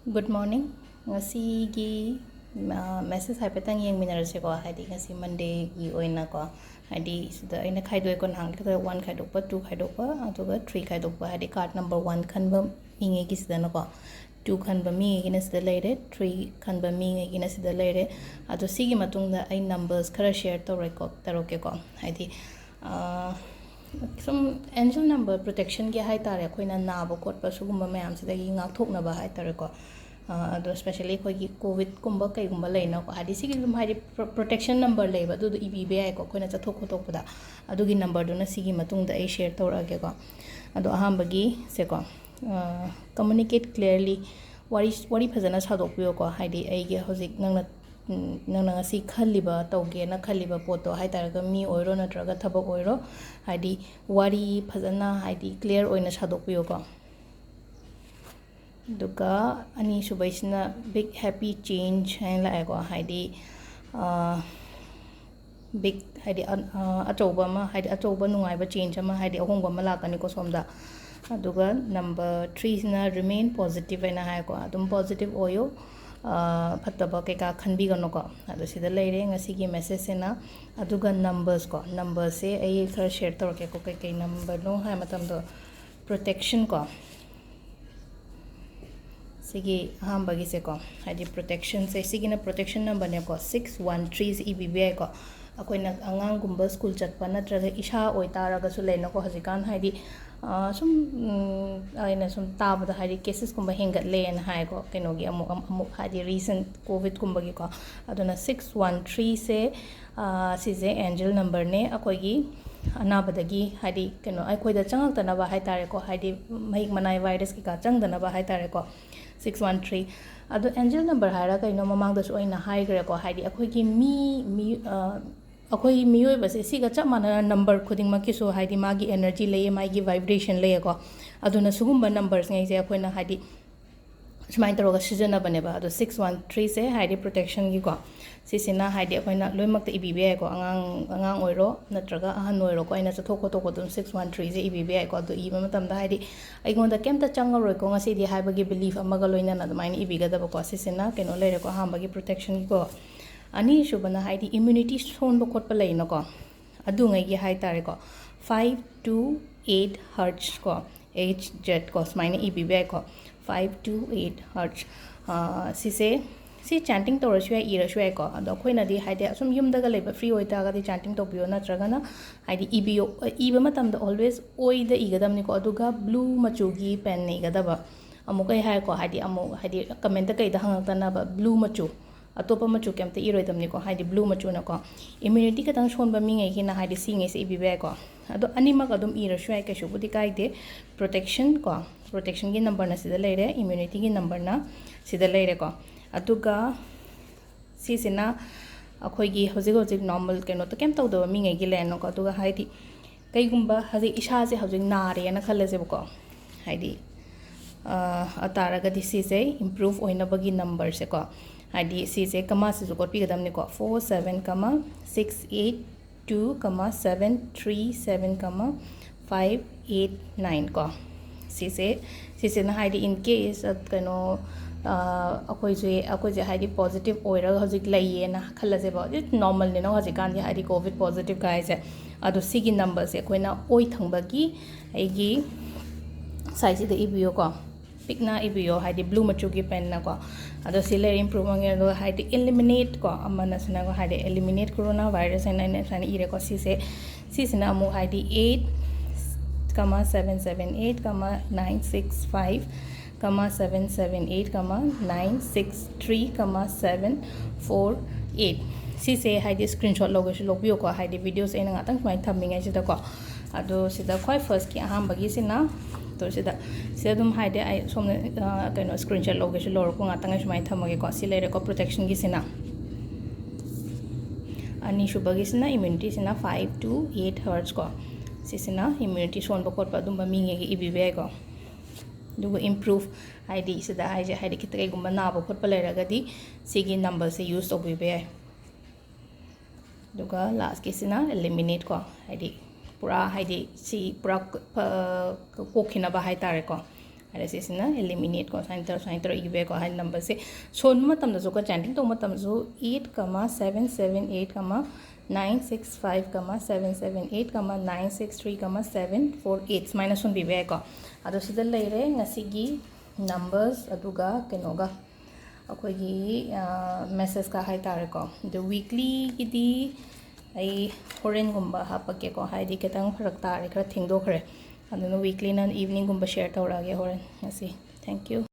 Good morning. Ngasi message haipatang yengminarase ko haidi ngasi Monday gi oina ko haidi sida aina khaidoi ko nang ka 1 khaidokpa 2 khaidokpa atuga 3 khaidokpa haidi card number 1 khanba minge gi sida na ko 2 khanba minge gi na sida leire 3 khanba minge gi na sida leire atu sigi matungda ai numbers khara share taroke ko haidi some angel number protection gi hai tare khoina naba kotpa sugumba mayam sida gi ngak thokna ba hai tare ko especially khoi covid kumba kai gumba leina ko hadi sigi dum hadi protection number leiba du ibi ai ko khoina chathok khotok pada adugi number du na sigi matung da ai share torage ko ado ahambagi se ko communicate clearly wari phajana sadok piyo ko hadi ai ge hojik nangna ngasi khaliba tauge na khaliba poto hai taraga mi oiro natraga thabak oiro hadi wari phajana hadi clear oina sadok piyo ko duka ani subaisna big happy change hain la ko haidi big haidi achoba ma haidi achoba nungai ba change ma haidi ahongba ma lakani ko somda aduga number 3 na remain positive na hai ko adum positive oyo phattaba ke ka khanbi gano ko adu sida leire ngasi gi message na aduga numbers ko number se ai khar share tor ke ko kai number no hai matam do protection ko sigi ahambagi se ko haidi protection se sigi na protection number ne ko 613 EBBI ko akoina angang gumba school chatpa natraga isha oitaraga su leina ko hajikan haidi sum aina sum tabada haidi cases kumba hengat len hai ko kenogi amuk haidi recent covid kumba gi ko aduna 613 se sije angel number ne akoigi anabadagi haidi keno aikoida changak tana ba hai tare ko haidi mahik manai virus ki ka changdana ba hai tare ko 613 ado angel number haira kaino mamang da so ina hai gre ko haidi akoigi mi akoi mioi base siga chap mana number khuding ma ki so haidi magi energy leye magi vibration leye ko aduna sugumba numbers ngai je akoina haidi smain taroga sijana bane ba ado 613 se haidi protection gi ko sisina haidi akoina loimak ta ibbi ko angang oiro natraga ahan oiro ko ina chathok khotok dum 613 je ibbi ko ado iba matam da haidi aigonda kemta changaroi ko ngasi di haibagi belief amaga loina na damaini ibiga da ko sisina keno lere ko hambagi protection gi ko ani shubana haidi immunity son bo khotpa leina ko adu ngai gi hai tare ko 5 to 8 hertz ko hz ko smaina ibbi ko 5 to 8 hertz si chanting to rashwa ira shwa ko ado khoina di haide asum yum daga leba free oita ga di chanting to biyo na tragana haidi ibio iba matam da always oi da igadam ni ko aduga blue machugi pen nei gadaba amukai hai ko haidi haidi comment da kai da hangak na ba blue machu atopa machu kemte iroidam ni ko haidi blue machu na ko immunity ka tang shon ba mi ngai hina haidi singai se ibi ko ado anima ka dum ira shwa ka shu budi kai de protection ko protection gi number na sida leire immunity gi number na sida leire ko aduga sisina akhoi gi hojik normal keno to kem tawda mi ngai gi len ko aduga haidi kai gumba haji isha se hojik nare na khale se ko haidi atara ga disi se improve oina bagi number se ko haidi si se kama se ko pi gadam ni ko 47,682,737,589 ko si se na haidi in case kano akoi je haidi positive oira hojik laiye na khala se ba normal ne no hojik kan haidi covid positive guy se ado sigi number se koina oi thangba gi aigi size de ibio ko pikna ibio haidi blue machu gi pen na ko ado sile improve nge do haidi eliminate ko amana sna ko haidi eliminate corona virus and sana ire ko si na mu haidi 8,778,965 778,963,748 sise haidi screenshot logo logbiyo ko haidi videos ena ngatang mai thammingai sida ko ado sida khoi first ki aham bagi sina to sida dum haide ai somne kano screenshot logo lor ko ngatang mai thamage ko silere ko protection gi sina ani shubagi sina immunity sina 5 to 8 hertz ko sisina immunity son bo khotpa dum ba minge gi ibbi ko dugo improve haidi sida haidi kitai gumba na bo khotpa leraga di sigi number se use to be duga last ki sina eliminate ko haidi pura haidi si pura kokhina ba hai tare ko ꯍꯥꯏꯔꯦ ꯁꯤꯁꯤꯅ eliminate ꯀꯣ ꯁꯨꯃꯥꯏꯅ ꯇꯧꯔ ꯏꯕ ꯌꯥꯏꯀꯣ ꯍꯥꯏꯗꯤ ꯅꯝꯕꯔꯁꯦ ꯁꯣꯟꯕ ꯃꯇꯝꯗꯁꯨ ꯀꯣ ꯆꯦꯟꯇꯤꯡ ꯇꯧꯕ ꯃꯇꯝꯗꯁꯨ 8,778, 965, 778, 963, 748 ꯁꯨꯃꯥꯏꯅ ꯁꯣꯟꯕꯤꯕ ꯌꯥꯏꯀꯣ ꯑꯗꯣ ꯁꯤꯗ ꯂꯩꯔꯦ ꯉꯁꯤꯒꯤ ꯅꯝꯕꯔꯁ ꯑꯗꯨꯒ ꯀꯩꯅꯣꯒ ꯑꯩꯈꯣꯏꯒꯤ ꯃꯦꯁꯦꯁꯀ ꯍꯥꯏꯇꯥꯔꯦꯀꯣ ꯑꯗꯣ ꯋꯤꯛꯂꯤꯒꯤꯗꯤ ꯑꯩ ꯍꯣꯔꯦꯟꯒꯨꯝꯕ ꯍꯥꯞꯄꯛꯀꯦꯀꯣ ꯍꯥꯏꯗꯤ ꯈꯤꯇꯪ ꯐꯔꯛ ꯇꯥꯔꯦ ꯈꯔ ꯊꯦꯡꯗꯣꯛꯈ꯭ꯔꯦ ꯑꯗꯨꯅ ꯋꯤꯛꯂꯤꯅ ꯏꯚꯅꯤꯡꯒꯨꯝꯕ ꯁꯦꯌꯔ ꯇꯧꯔꯛꯑꯒꯦ ꯍꯣꯔꯦꯟ ꯉꯁꯤ ꯊꯦꯡꯛ ꯌꯨ